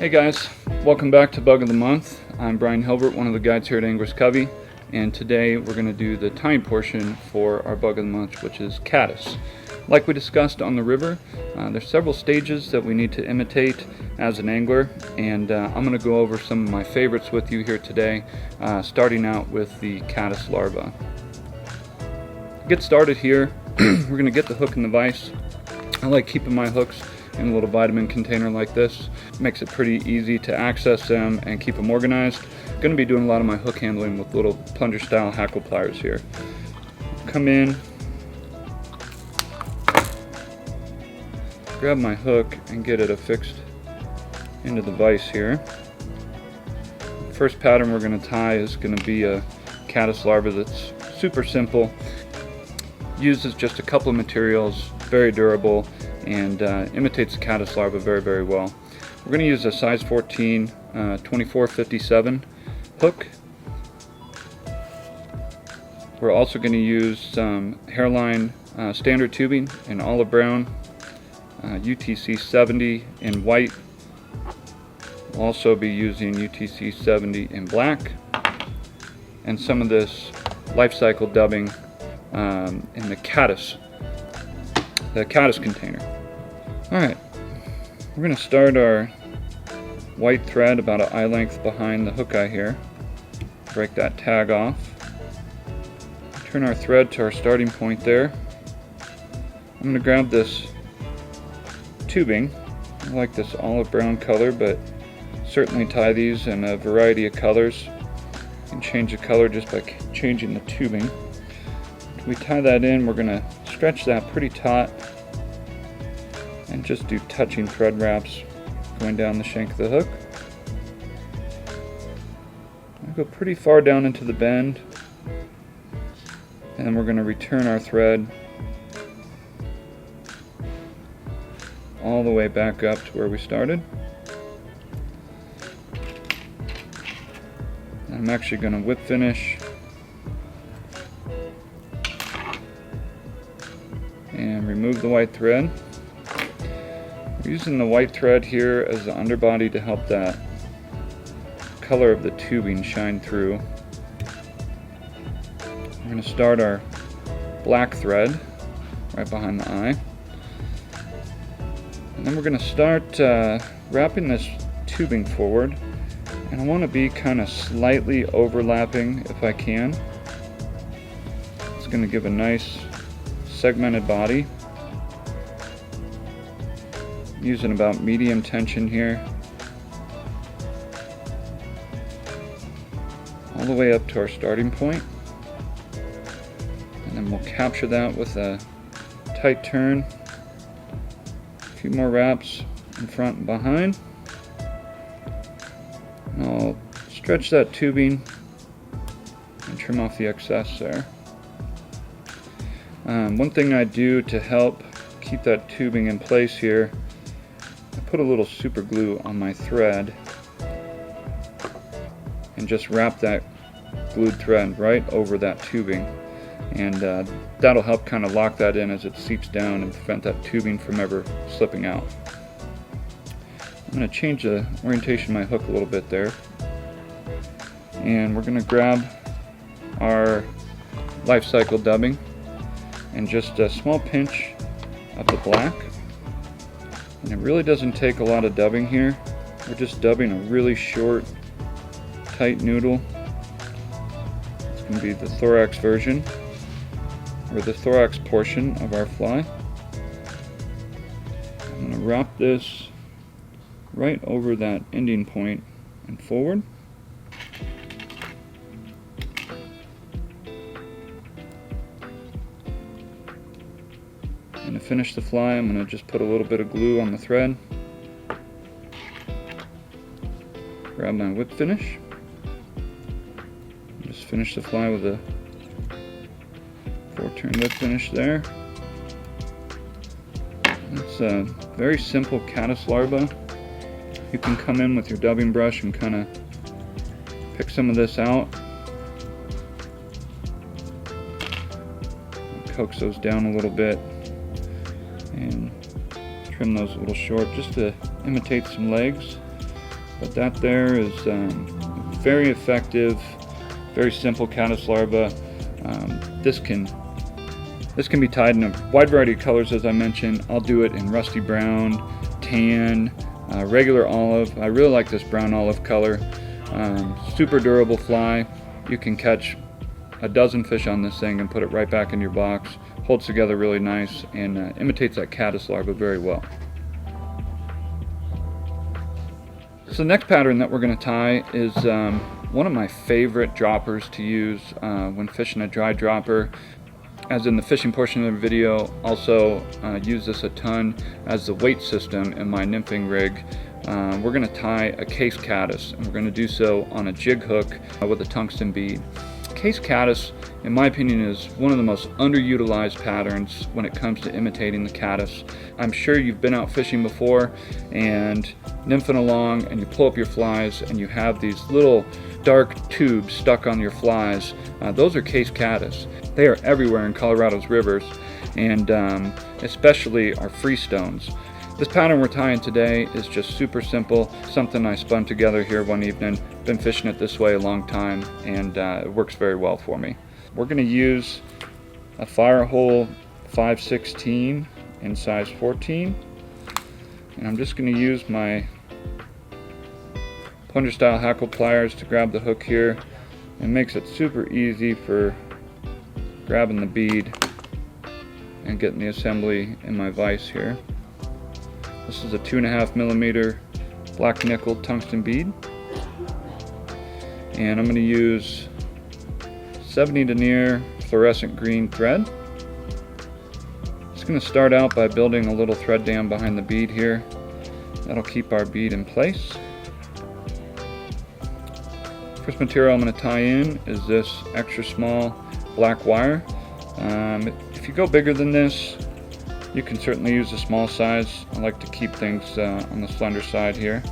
Hey guys, welcome back to Bug of the Month. I'm Brian Hilbert, one of the guides here at Anglers Covey, and today we're going to do the tying portion for our Bug of the Month, which is caddis. Like we discussed on the river, there's several stages that we need to imitate as an angler, and I'm going to go over some of my favorites with you here today, starting out with the caddis larva. To get started here, we're going to get the hook in the vise. I like keeping my hooks in a little vitamin container like this. It makes it pretty easy to access them and keep them organized. I'm going to be doing a lot of my hook handling with little plunger style hackle pliers here. Come in, grab my hook and get it affixed into the vise here. The first pattern we're going to tie is going to be a caddis larva that's super simple. Uses just a couple of materials, very durable, and imitates the caddis larva very, very well. We're going to use a size 14 2457 hook. We're also going to use some hairline standard tubing in olive brown, UTC 70 in white. We'll also be using UTC 70 in black, and some of this life cycle dubbing in the caddis container. Alright, we're going to start our white thread about an eye length behind the hook eye here. Break that tag off. Turn our thread to our starting point there. I'm going to grab this tubing. I like this olive brown color, but certainly tie these in a variety of colors. You can change the color just by changing the tubing. When we tie that in, we're going to stretch that pretty taut and just do touching thread wraps going down the shank of the hook. I'll go pretty far down into the bend, and we're going to return our thread all the way back up to where we started. I'm actually going to whip finish and remove the white thread. We're using the white thread here as the underbody to help that color of the tubing shine through. We're going to start our black thread right behind the eye. And then we're going to start wrapping this tubing forward. And I want to be kind of slightly overlapping if I can. It's going to give a nice segmented body. Using about medium tension here, all the way up to our starting point, and then we'll capture that with a tight turn. A few more wraps in front and behind, and I'll stretch that tubing and trim off the excess there. One thing I do to help keep that tubing in place here, put a little super glue on my thread and just wrap that glued thread right over that tubing, and that'll help kind of lock that in as it seeps down and prevent that tubing from ever slipping out. I'm going to change the orientation of my hook a little bit there, and we're going to grab our life cycle dubbing and just a small pinch of the black. And it really doesn't take a lot of dubbing here. We're just dubbing a really short, tight noodle. It's going to be the thorax version, or the thorax portion of our fly. I'm going to wrap this right over that ending point and forward. And to finish the fly, I'm going to just put a little bit of glue on the thread. Grab my whip finish. Just finish the fly with a 4-turn whip finish there. It's a very simple caddis larva. You can come in with your dubbing brush and kind of pick some of this out. Coax those down a little bit and trim those a little short just to imitate some legs. But that there is very effective, very simple caddis larva. This can be tied in a wide variety of colors, as I mentioned. I'll do it in rusty brown, tan, regular olive. I really like this brown olive color. Super durable fly. You can catch a dozen fish on this thing and put it right back in your box. Holds together really nice and imitates that caddis larva very well. So the next pattern that we're going to tie is one of my favorite droppers to use when fishing a dry dropper. As in the fishing portion of the video, also use this a ton as the weight system in my nymphing rig. We're going to tie a Cased Caddis, and we're going to do so on a jig hook with a tungsten bead. Cased Caddis, in my opinion, is one of the most underutilized patterns when it comes to imitating the caddis. I'm sure you've been out fishing before and nymphing along, and you pull up your flies and you have these little dark tubes stuck on your flies. Those are Cased Caddis. They are everywhere in Colorado's rivers, and especially our freestones. This pattern we're tying today is just super simple, something I spun together here one evening. Been fishing it this way a long time, and it works very well for me. We're going to use a Firehole 5/16 in size 14, and I'm just going to use my plunger style hackle pliers to grab the hook here. It makes it super easy for grabbing the bead and getting the assembly in my vise here. This is a 2.5 millimeter black nickel tungsten bead, and I'm going to use 70 denier fluorescent green thread. Just going to start out by building a little thread dam behind the bead here. That'll keep our bead in place. First material I'm going to tie in is this extra small black wire. If you go bigger than this, you can certainly use a small size. I like to keep things on the slender side here.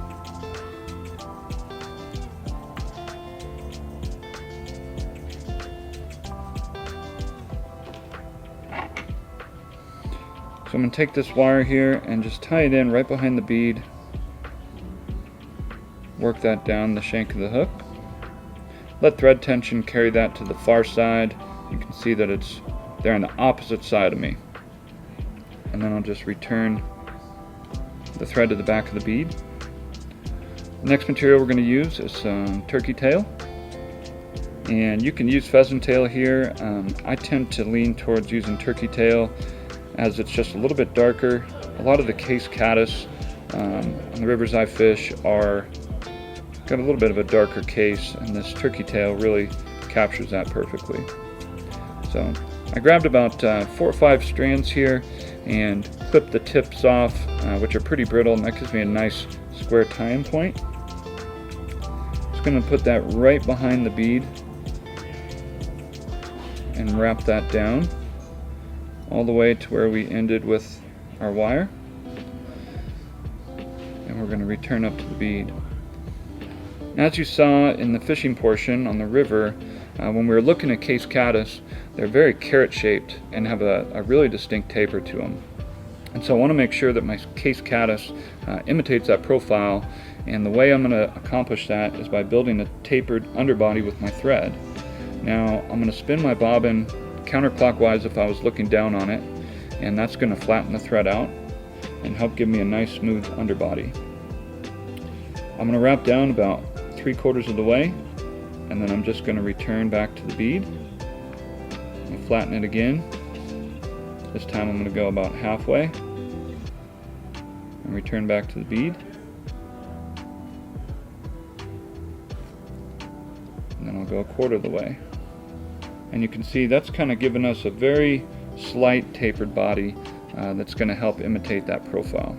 So I'm going to take this wire here and just tie it in right behind the bead. Work that down the shank of the hook. Let thread tension carry that to the far side. You can see that it's there on the opposite side of me. And then I'll just return the thread to the back of the bead. The next material we're going to use is some turkey tail. And you can use pheasant tail here. I tend to lean towards using turkey tail as it's just a little bit darker. A lot of the Cased Caddis on the rivers I fish are got a little bit of a darker case, and this turkey tail really captures that perfectly. So I grabbed about 4 or 5 strands here and clip the tips off, which are pretty brittle, and that gives me a nice square tie-in point. Just going to put that right behind the bead and wrap that down all the way to where we ended with our wire, and we're going to return up to the bead. As you saw in the fishing portion on the river, when we were looking at Cased Caddis, they're very carrot shaped and have a really distinct taper to them. And so I want to make sure that my Cased Caddis imitates that profile, and the way I'm going to accomplish that is by building a tapered underbody with my thread. Now I'm going to spin my bobbin counterclockwise if I was looking down on it, and that's going to flatten the thread out and help give me a nice smooth underbody. I'm going to wrap down about 3/4 of the way, and then I'm just going to return back to the bead and flatten it again. This time I'm going to go about halfway and return back to the bead, and then I'll go 1/4 of the way. And you can see that's kind of giving us a very slight tapered body that's going to help imitate that profile.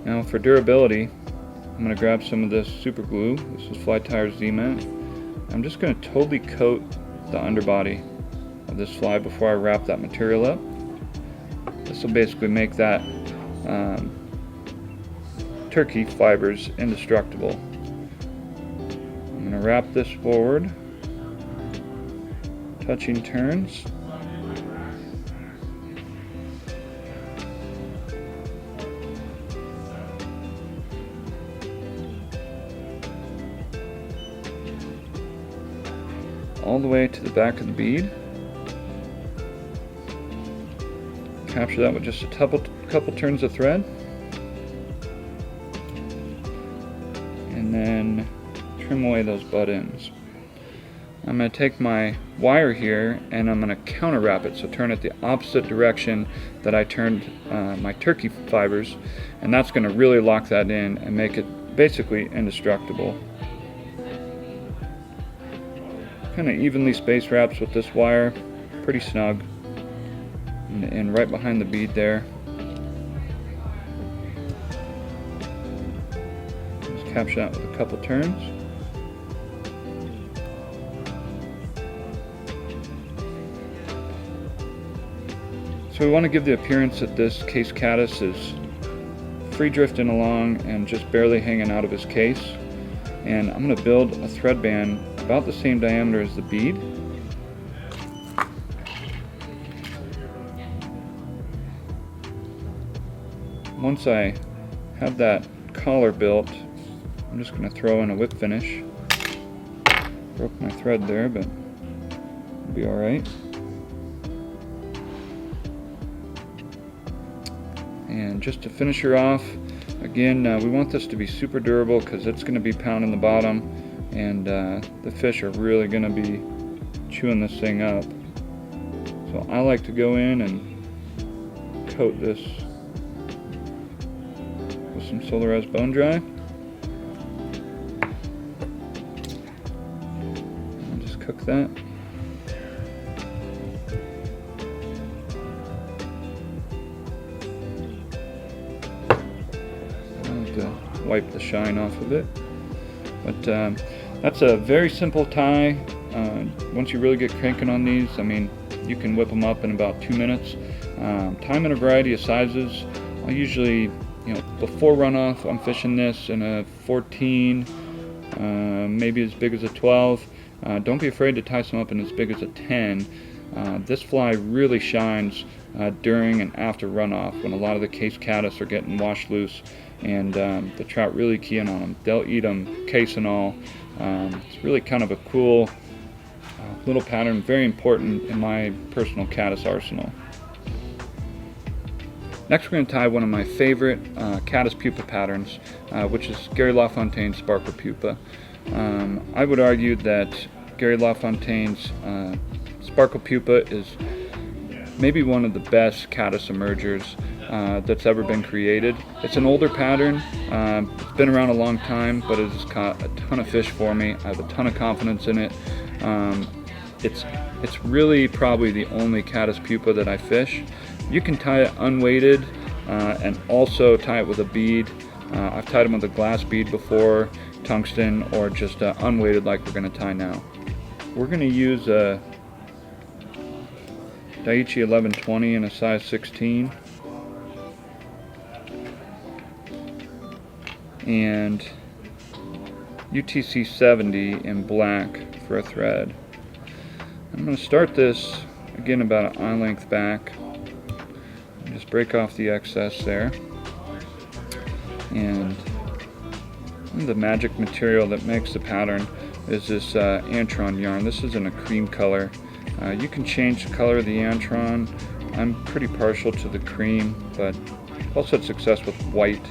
Now for durability, I'm going to grab some of this super glue. This is Fly Tire Z-Mat. I'm just going to totally coat the underbody of this fly before I wrap that material up. This will basically make that turkey fibers indestructible. I'm going to wrap this forward, touching turns. all the way to the back of the bead. Capture that with just a couple turns of thread. And then trim away those butt ends. I'm going to take my wire here and I'm going to counter wrap it, so turn it the opposite direction that I turned my turkey fibers, and that's going to really lock that in and make it basically indestructible. Kind of evenly spaced wraps with this wire, pretty snug, and right behind the bead there. Just capture that with a couple turns. So we want to give the appearance that this Cased Caddis is free drifting along and just barely hanging out of his case. And I'm going to build a thread band about the same diameter as the bead. Once I have that collar built, I'm just going to throw in a whip finish. Broke my thread there, but it'll be alright. And just to finish her off, again, we want this to be super durable because it's going to be pounding the bottom, and the fish are really going to be chewing this thing up. So I like to go in and coat this with some Solarez bone dry. And just cook that. To wipe the shine off of it, but that's a very simple tie. Once you really get cranking on these, I mean, you can whip them up in about 2 minutes. Tie them in a variety of sizes. I'll usually, before runoff, I'm fishing this in a 14, maybe as big as a 12. Don't be afraid to tie some up in as big as a 10. This fly really shines during and after runoff, when a lot of the Cased Caddis are getting washed loose, and the trout really key in on them. They'll eat them, case and all. It's really kind of a cool little pattern, very important in my personal caddis arsenal. Next, we're going to tie one of my favorite caddis pupa patterns, which is Gary Lafontaine's Sparkle Pupa. I would argue that Gary Lafontaine's Sparkle Pupa is maybe one of the best caddis emergers that's ever been created. It's an older pattern. It's been around a long time, but it has caught a ton of fish for me. I have a ton of confidence in it. It's really probably the only caddis pupa that I fish. You can tie it unweighted and also tie it with a bead. I've tied them with a glass bead before, tungsten, or just unweighted like we're going to tie now. We're going to use a Daiichi 1120 in a size 16. And UTC 70 in black for a thread. I'm going to start this again about an eye length back. Just break off the excess there. And the magic material that makes the pattern is this Antron yarn. This is in a cream color. You can change the color of the Antron. I'm pretty partial to the cream, but I've also had success with white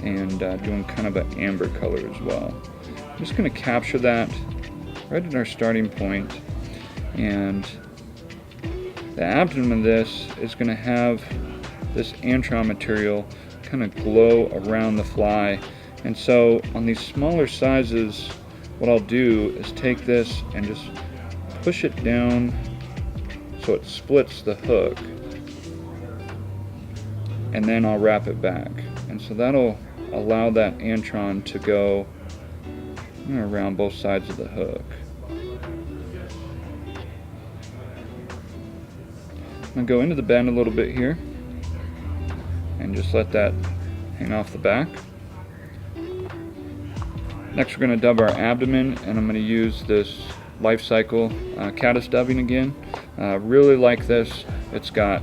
and doing kind of an amber color as well. I'm just going to capture that right at our starting point, and the abdomen of this is going to have this Antron material kind of glow around the fly. And so on these smaller sizes, what I'll do is take this and just push it down so it splits the hook, and then I'll wrap it back. And so that'll allow that Antron to go around both sides of the hook. I'm going to go into the bend a little bit here and just let that hang off the back. Next, we're going to dub our abdomen, and I'm going to use this Life Cycle caddis dubbing again. Really like this. It's got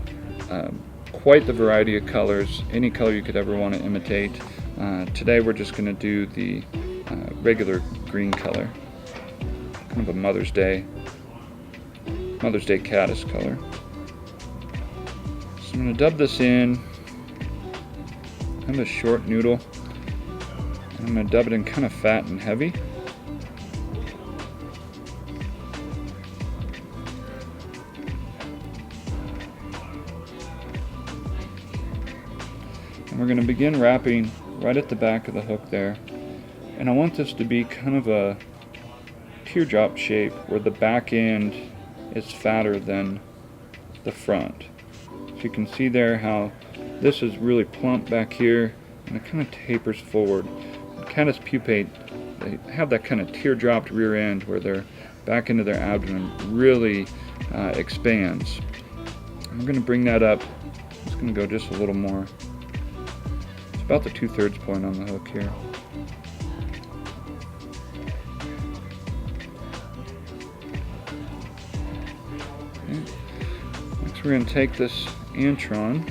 quite the variety of colors, any color you could ever want to imitate. Today we're just going to do the regular green color, kind of a Mother's Day Mother's Day caddis color. So I'm going to dub this in kind of a short noodle. I'm going to dub it in kind of fat and heavy. And we're going to begin wrapping right at the back of the hook there. And I want this to be kind of a teardrop shape where the back end is fatter than the front. So you can see there how this is really plump back here and it kind of tapers forward. Caddis pupate, they have that kind of teardropped rear end where their back end of their abdomen really expands. I'm going to bring that up. I'm just going to go just a little more. It's about the 2/3 point on the hook here. Okay. Next we're going to take this antron.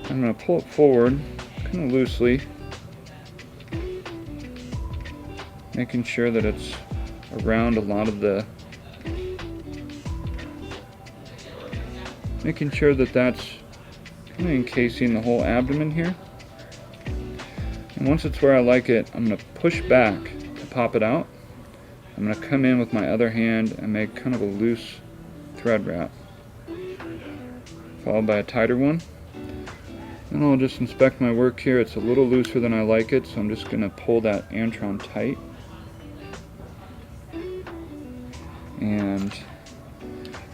I'm going to pull it forward kind of loosely, making sure that it's around a lot of the, making sure that that's kind of encasing the whole abdomen here. And once it's where I like it, I'm going to push back to pop it out. I'm going to come in with my other hand and make kind of a loose thread wrap, followed by a tighter one. Then I'll just inspect my work here. It's a little looser than I like it, so I'm just going to pull that antron tight. And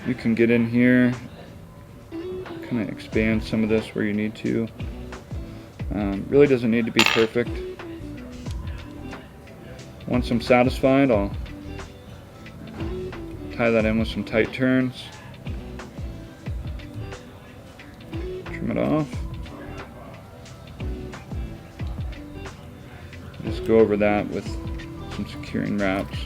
you can get in here, kind of expand some of this where you need to. Really doesn't need to be perfect. Once I'm satisfied, I'll tie that in with some tight turns, trim it off. Just go over that with some securing wraps.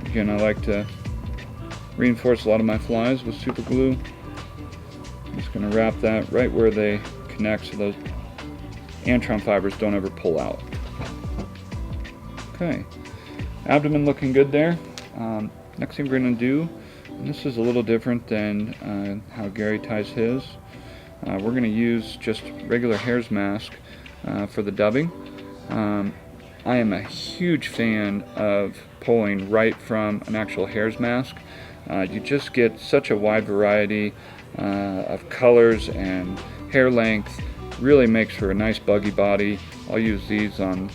Again, I like to reinforce a lot of my flies with super glue. I'm just going to wrap that right where they connect so those antron fibers don't ever pull out. Okay, abdomen looking good there. Next thing we're going to do, and this is a little different than how Gary ties his, we're going to use just regular hare's mask for the dubbing. I am a huge fan of pulling right from an actual hare's mask. You just get such a wide variety of colors and hair length. Really makes for a nice buggy body. I'll use these on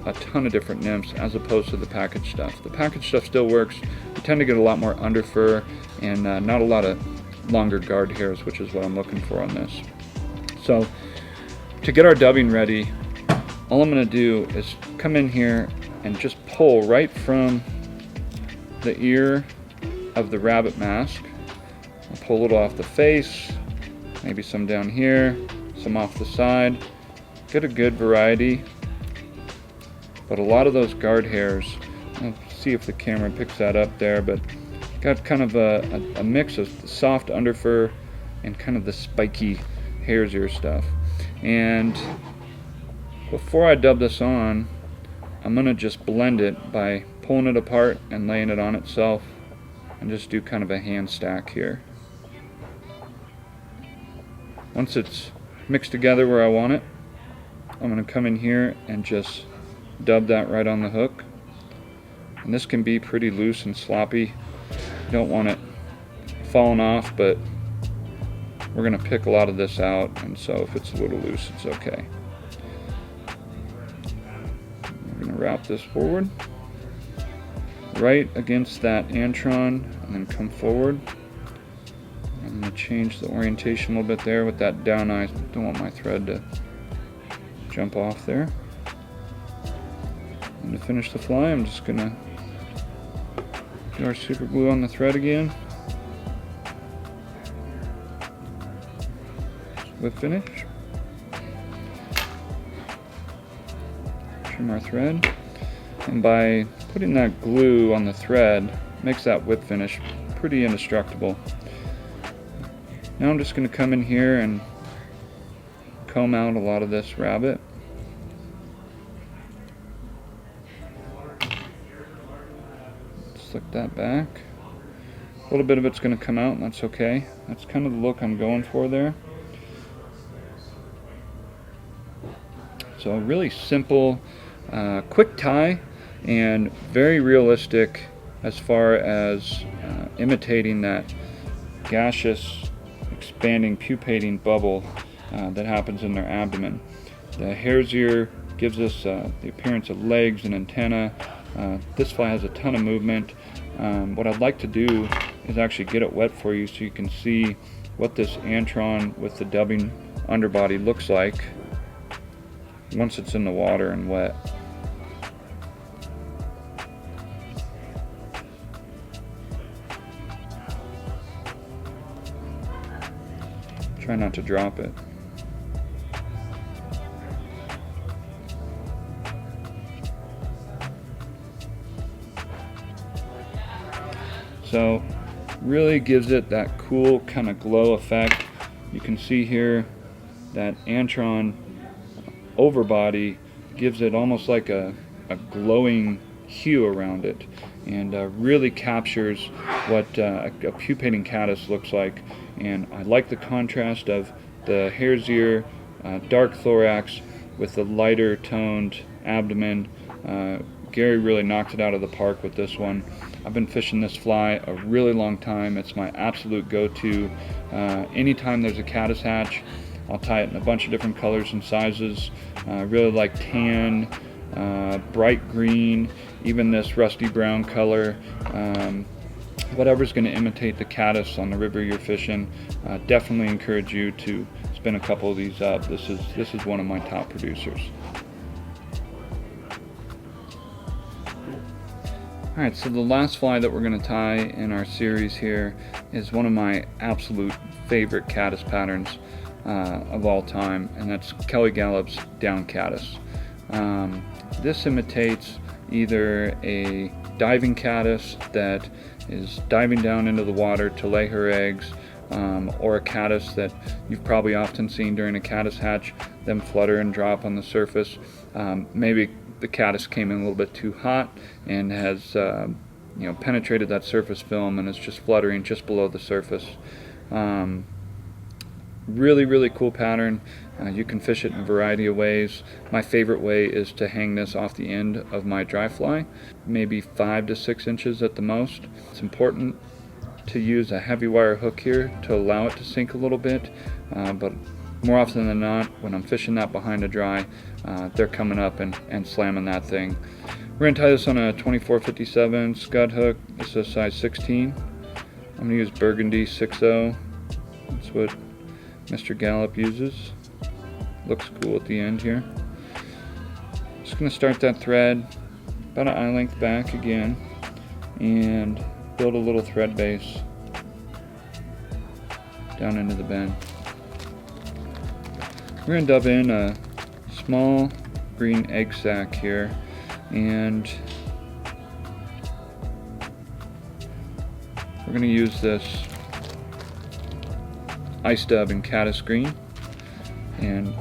a ton of different nymphs as opposed to the packaged stuff. The packaged stuff still works. You tend to get a lot more under fur and not a lot of longer guard hairs, which is what I'm looking for on this. So to get our dubbing ready, all I'm going to do is come in here and just pull right from the ear of the rabbit mask. I'll pull a little off the face, maybe some down here, some off the side. Get a good variety, but a lot of those guard hairs, I'll see if the camera picks that up there, but got kind of a mix of soft underfur and kind of the spiky hare's ear stuff. And before I dub this on, I'm going to just blend it by pulling it apart and laying it on itself and just do kind of a hand stack here. Once it's mixed together where I want it, I'm going to come in here and just dub that right on the hook. And this can be pretty loose and sloppy. You don't want it falling off, but we're going to pick a lot of this out, and so if it's a little loose, it's okay. We're going to wrap this forward right against that antron and then come forward. I'm going to change the orientation a little bit there with that down eye. Don't want my thread to jump off there. And to finish the fly, I'm just going to do our super glue on the thread again. Whip finish. Trim our thread. And by putting that glue on the thread, makes that whip finish pretty indestructible. Now I'm just going to come in here and comb out a lot of this rabbit. Flick that back. A little bit of it's going to come out, and that's okay. That's kind of the look I'm going for there. So really simple, quick tie, and very realistic as far as imitating that gaseous, expanding, pupating bubble that happens in their abdomen. The hare's ear gives us the appearance of legs and antenna. This fly has a ton of movement. What I'd like to do is actually get it wet for you so you can see what this antron with the dubbing underbody looks like once it's in the water and wet. Try not to drop it. So really gives it that cool kind of glow effect. You can see here that antron overbody gives it almost like a glowing hue around it, and really captures what a pupating caddis looks like. And I like the contrast of the hare's ear, dark thorax with the lighter toned abdomen. Gary really knocked it out of the park with this one. I've been fishing this fly a really long time. It's my absolute go-to. Anytime there's a caddis hatch, I'll tie it in a bunch of different colors and sizes. Really like tan, bright green, even this rusty brown color. Whatever's going to imitate the caddis on the river you're fishing. Definitely encourage you to spin a couple of these up. This is one of my top producers. Alright, so the last fly that we're going to tie in our series here is one of my absolute favorite caddis patterns of all time, and that's Kelly Galloup's down caddis. This imitates either a diving caddis that is diving down into the water to lay her eggs, or a caddis that you've probably often seen during a caddis hatch, them flutter and drop on the surface. Maybe the caddis came in a little bit too hot and has penetrated that surface film and is just fluttering just below the surface. Really cool pattern. You can fish it in a variety of ways. My favorite way is to hang this off the end of my dry fly, maybe 5 to 6 inches at the most. It's important to use a heavy wire hook here to allow it to sink a little bit, but more often than not, when I'm fishing that behind a dry, they're coming up and slamming that thing. We're going to tie this on a 2457 scud hook. This is a size 16. I'm going to use Burgundy 6.0. That's what Mr. Galloup uses. Looks cool at the end here. Just going to start that thread about an eye length back again and build a little thread base down into the bend. We're going to dub in a small green egg sac here, and we're going to use this ice dub in caddis green. And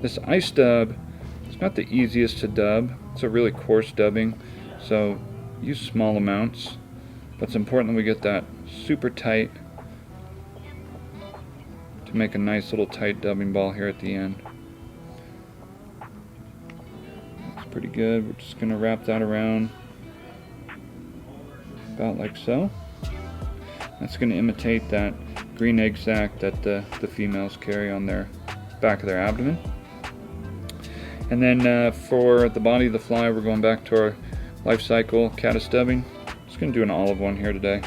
this ice dub, it's not the easiest to dub. It's a really coarse dubbing, so use small amounts, but it's important that we get that super tight to make a nice little tight dubbing ball here at the end. That's pretty good. We're just going to wrap that around about like so. That's going to imitate that green egg sac that the females carry on their back of their abdomen. And then for the body of the fly, we're going back to our life cycle caddis dubbing. Just going to do an olive one here today.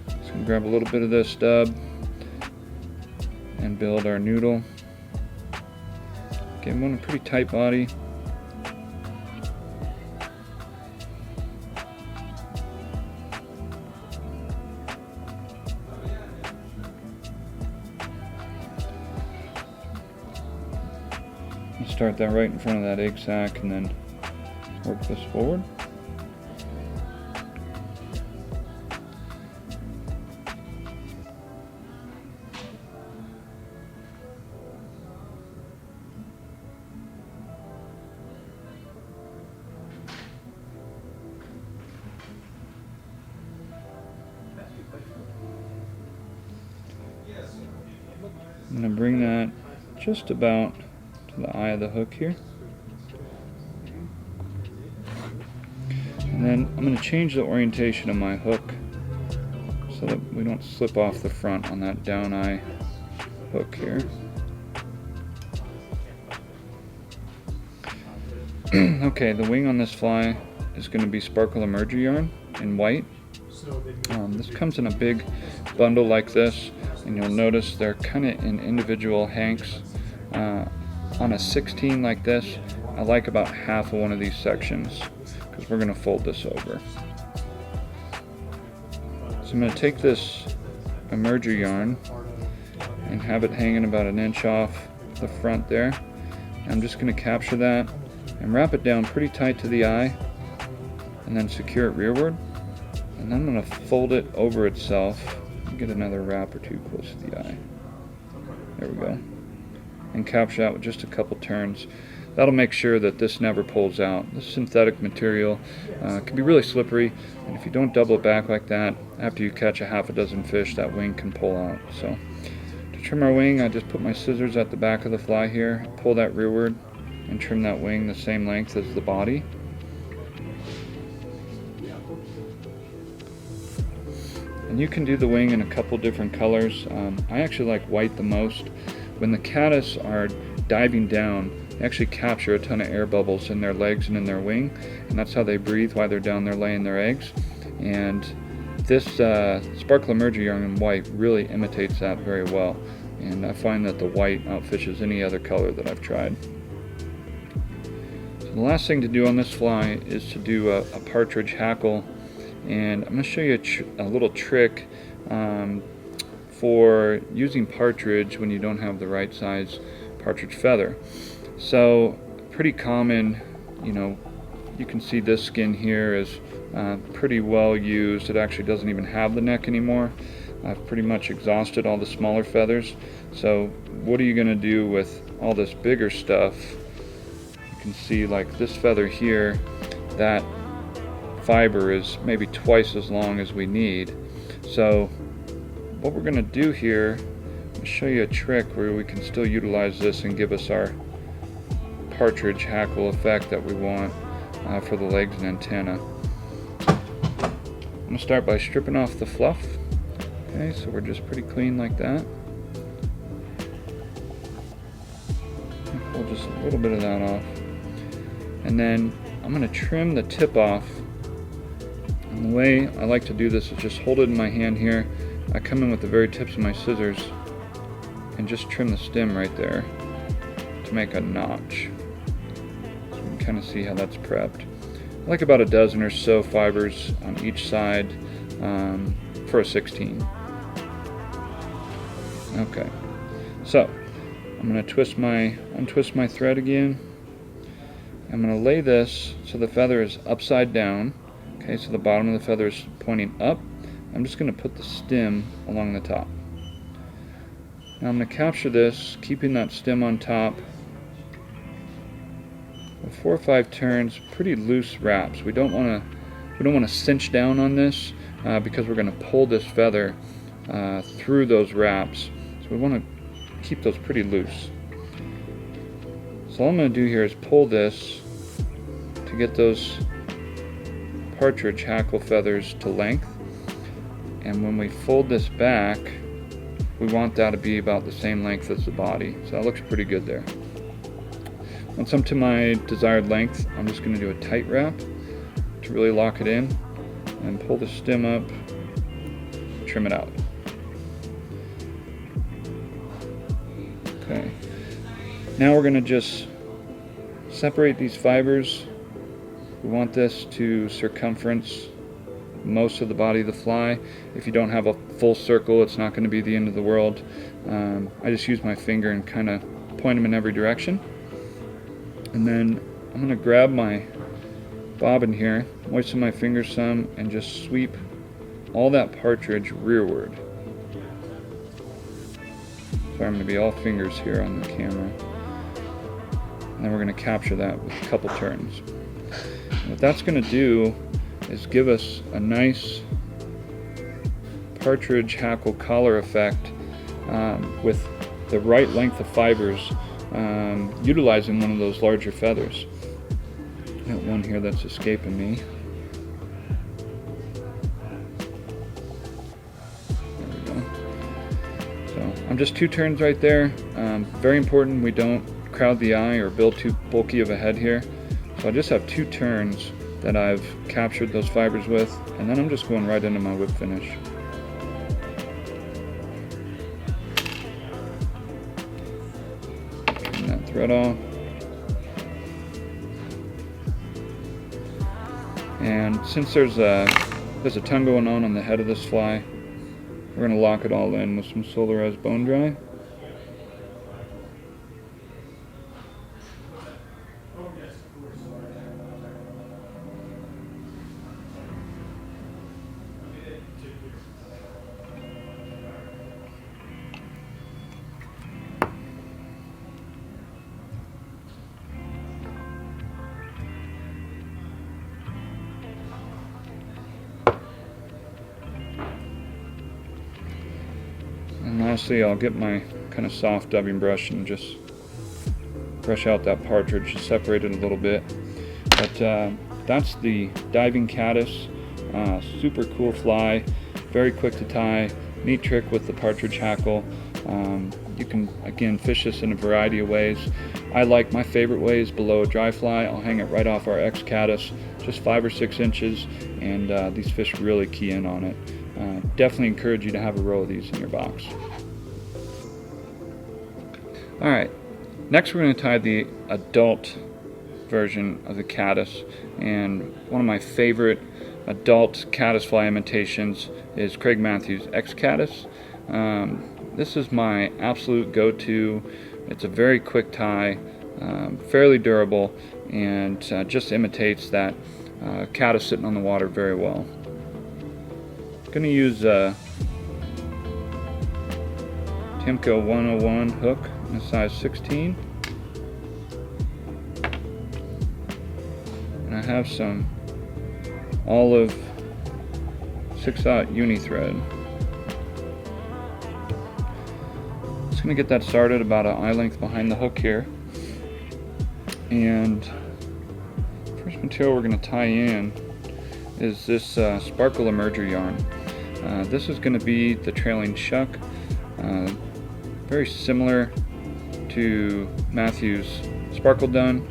Just going to grab a little bit of this stub and build our noodle. Again, one a pretty tight body. Start that right in front of that egg sac and then work this forward. I'm going to bring that just about to the eye of the hook here. And then I'm going to change the orientation of my hook so that we don't slip off the front on that down eye hook here. Okay, the wing on this fly is going to be sparkle emerger yarn in white. This comes in a big bundle like this, and you'll notice they're kind of in individual hanks. On a 16 like this, I like about half of one of these sections because we're going to fold this over. So I'm going to take this emerger yarn and have it hanging about an inch off the front there. And I'm just going to capture that and wrap it down pretty tight to the eye and then secure it rearward. And then I'm going to fold it over itself and get another wrap or two close to the eye. There we go. And capture that with just a couple turns. That'll make sure that this never pulls out. This synthetic material can be really slippery, and if you don't double it back like that, after you catch a half a dozen fish, that wing can pull out. So to trim our wing, I just put my scissors at the back of the fly here, pull that rearward, and trim that wing the same length as the body. And you can do the wing in a couple different colors. I actually like white the most. When the caddis are diving down, they actually capture a ton of air bubbles in their legs and in their wing, and that's how they breathe while they're down there laying their eggs. And this sparkle emerger yarn in white really imitates that very well, and I find that the white outfishes any other color that I've tried. So the last thing to do on this fly is to do a partridge hackle, and I'm going to show you a little trick for using partridge when you don't have the right size partridge feather. So pretty common, you can see this skin here is pretty well used. It actually doesn't even have the neck anymore. I've pretty much exhausted all the smaller feathers. So what are you going to do with all this bigger stuff? You can see like this feather here, that fiber is maybe twice as long as we need. So what we're going to do here, I'll show you a trick where we can still utilize this and give us our partridge hackle effect that we want for the legs and antenna. I'm going to start by stripping off the fluff. Okay, so we're just pretty clean like that. Pull just a little bit of that off. And then I'm going to trim the tip off. And the way I like to do this is just hold it in my hand here. I come in with the very tips of my scissors and just trim the stem right there to make a notch. So you can kind of see how that's prepped. I like about a dozen or so fibers on each side for a 16. Okay, so I'm going to untwist my thread again. I'm going to lay this so the feather is upside down. Okay, so the bottom of the feather is pointing up. I'm just going to put the stem along the top. Now I'm going to capture this, keeping that stem on top with 4 or 5 turns, pretty loose wraps. We don't want to cinch down on this because we're going to pull this feather through those wraps. So we want to keep those pretty loose. So all I'm going to do here is pull this to get those partridge hackle feathers to length. And when we fold this back, we want that to be about the same length as the body. So that looks pretty good there. Once I'm to my desired length, I'm just going to do a tight wrap to really lock it in and pull the stem up, trim it out. Okay. Now we're going to just separate these fibers. We want this to circumference most of the body of the fly. If you don't have a full circle, it's not going to be the end of the world. I just use my finger and kind of point them in every direction. And then I'm going to grab my bobbin here, moisten my fingers some, and just sweep all that partridge rearward. So I'm going to be all fingers here on the camera. And then we're going to capture that with a couple turns. And what that's going to do is give us a nice partridge hackle collar effect with the right length of fibers, utilizing one of those larger feathers. Got one here that's escaping me. There we go. So I'm just 2 turns right there. Very important we don't crowd the eye or build too bulky of a head here. So I just have 2 turns that I've captured those fibers with, and then I'm just going right into my whip finish. Turn that thread off. And since there's a ton going on the head of this fly, we're going to lock it all in with some Solarized bone dry. And lastly, I'll get my kind of soft dubbing brush and just brush out that partridge to separate it a little bit. But that's the diving caddis. Super cool fly, very quick to tie, neat trick with the partridge hackle. You can, again, fish this in a variety of ways. My favorite way is below a dry fly. I'll hang it right off our X caddis, just 5 or 6 inches, and these fish really key in on it. Definitely encourage you to have a row of these in your box. Alright, next we're going to tie the adult version of the caddis, and one of my favorite adult caddisfly imitations is Craig Matthews' X Caddis. This is my absolute go-to. It's a very quick tie, fairly durable, and just imitates that caddis sitting on the water very well. I'm going to use Timco 101 hook in a size 16, and I have some olive 6/0 uni thread. Just going to get that started about an eye length behind the hook here, and first material we're going to tie in is this sparkle emerger yarn. This is going to be the trailing shuck, very similar to Matthew's sparkle dun.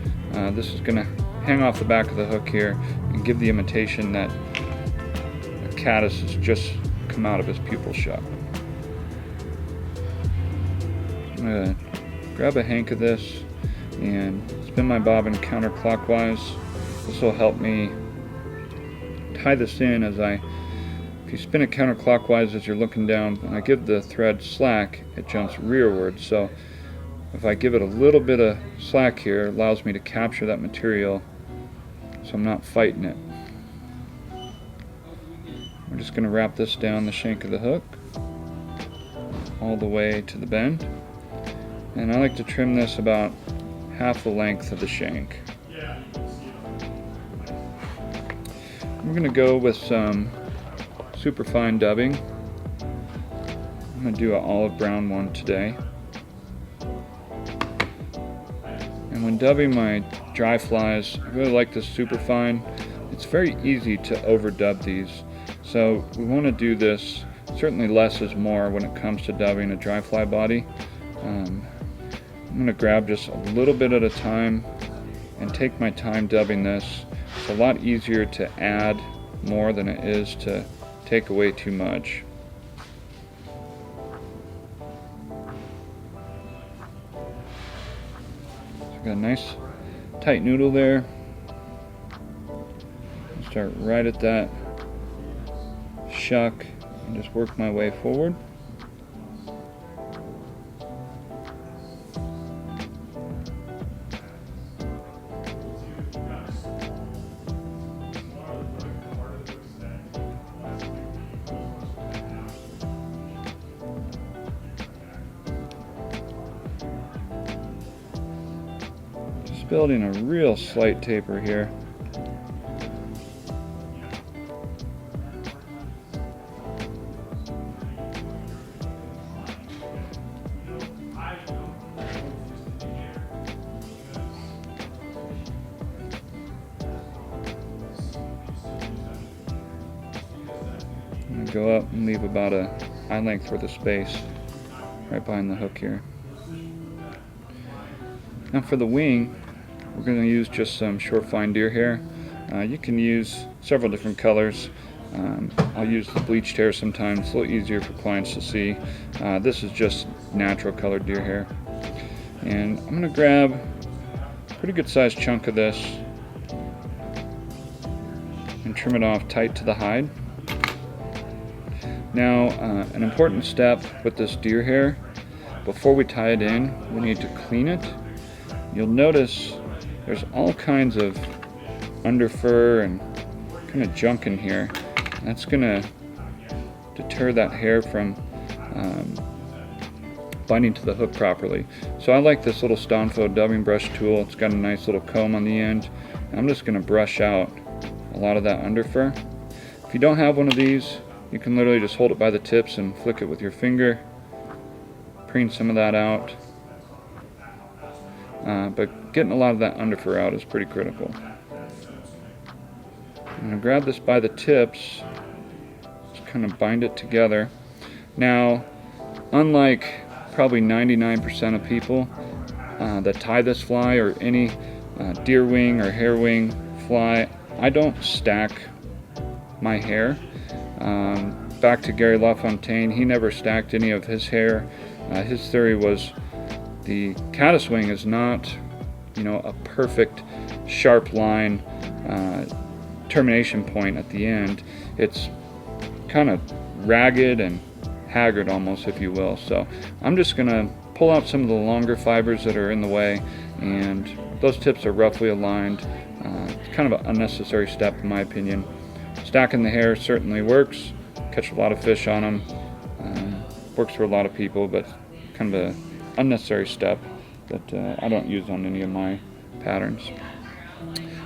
This is going to hang off the back of the hook here and give the imitation that a caddis has just come out of his pupil shuck. I'm going to grab a hank of this and spin my bobbin counterclockwise. This will help me tie this in if you spin it counterclockwise as you're looking down, when I give the thread slack, it jumps rearward. So if I give it a little bit of slack here, it allows me to capture that material so I'm not fighting it. We're just going to wrap this down the shank of the hook all the way to the bend. And I like to trim this about half the length of the shank. We're going to go with some super fine dubbing. I'm going to do an olive brown one today. And when dubbing my dry flies, I really like this super fine. It's very easy to overdub these. So we want to do this, certainly less is more when it comes to dubbing a dry fly body. I'm going to grab just a little bit at a time and take my time dubbing this. It's a lot easier to add more than it is to take away too much. So I've got a nice tight noodle there. Start right at that shuck and just work my way forward. Building a real slight taper here. and go up and leave about a eye length worth of space right behind the hook here. Now for the wing, we're going to use just some short fine deer hair. You can use several different colors. I'll use the bleached hair sometimes. It's a little easier for clients to see. This is just natural colored deer hair. And I'm going to grab a pretty good sized chunk of this and trim it off tight to the hide. Now, an important step with this deer hair, before we tie it in, we need to clean it. You'll notice there's all kinds of underfur and kind of junk in here. That's going to deter that hair from binding to the hook properly. So I like this little Stonfo dubbing brush tool. It's got a nice little comb on the end. And I'm just going to brush out a lot of that underfur. If you don't have one of these, you can literally just hold it by the tips and flick it with your finger. Preen some of that out. But getting a lot of that underfur out is pretty critical. I'm going to grab this by the tips, just kind of bind it together. Now, unlike probably 99% of people that tie this fly or any deer wing or hair wing fly, I don't stack my hair. Back to Gary Lafontaine, he never stacked any of his hair. His theory was the caddis wing is not, a perfect sharp line termination point at the end. It's kind of ragged and haggard almost, if you will. So I'm just going to pull out some of the longer fibers that are in the way, and those tips are roughly aligned. It's kind of an unnecessary step in my opinion. Stacking the hair certainly works, catch a lot of fish on them, works for a lot of people, but kind of an unnecessary step that I don't use on any of my patterns.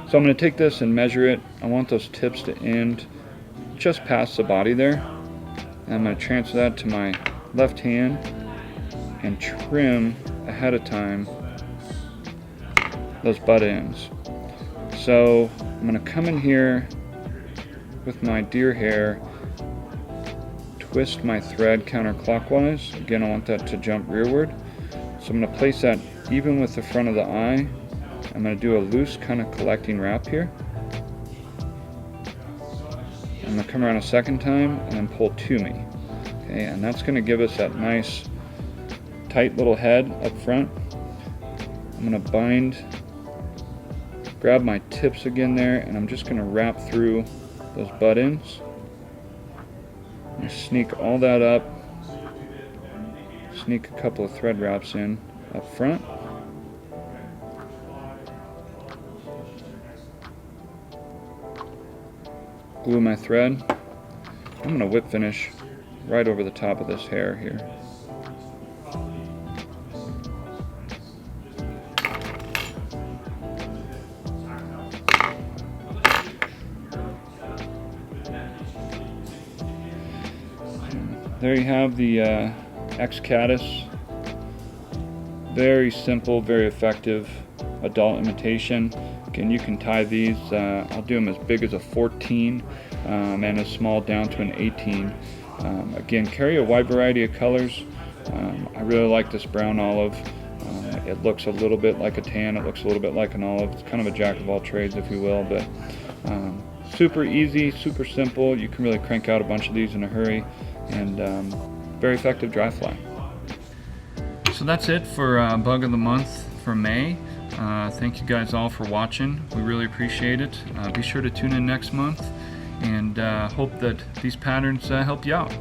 So I'm going to take this and measure it. I want those tips to end just past the body there. And I'm going to transfer that to my left hand and trim ahead of time those butt ends. So I'm going to come in here with my deer hair, twist my thread counterclockwise. Again, I want that to jump rearward. So I'm going to place that even with the front of the eye. I'm going to do a loose kind of collecting wrap here. I'm going to come around a second time and then pull to me. Okay, and that's going to give us that nice tight little head up front. I'm going to grab my tips again there, and I'm just going to wrap through those butt ends. And sneak all that up. Sneak a couple of thread wraps in up front. Glue my thread. I'm going to whip finish right over the top of this hair here. There you have the Cased Caddis. Very simple, very effective adult imitation. Again, you can tie these, I'll do them as big as a 14 and as small down to an 18. Again, carry a wide variety of colors. I really like this brown olive. It looks a little bit like a tan, it looks a little bit like an olive. It's kind of a jack of all trades, if you will, but super easy, super simple. You can really crank out a bunch of these in a hurry, and very effective dry fly. So that's it for Bug of the Month for May. Thank you guys all for watching. We really appreciate it. Be sure to tune in next month, and hope that these patterns help you out.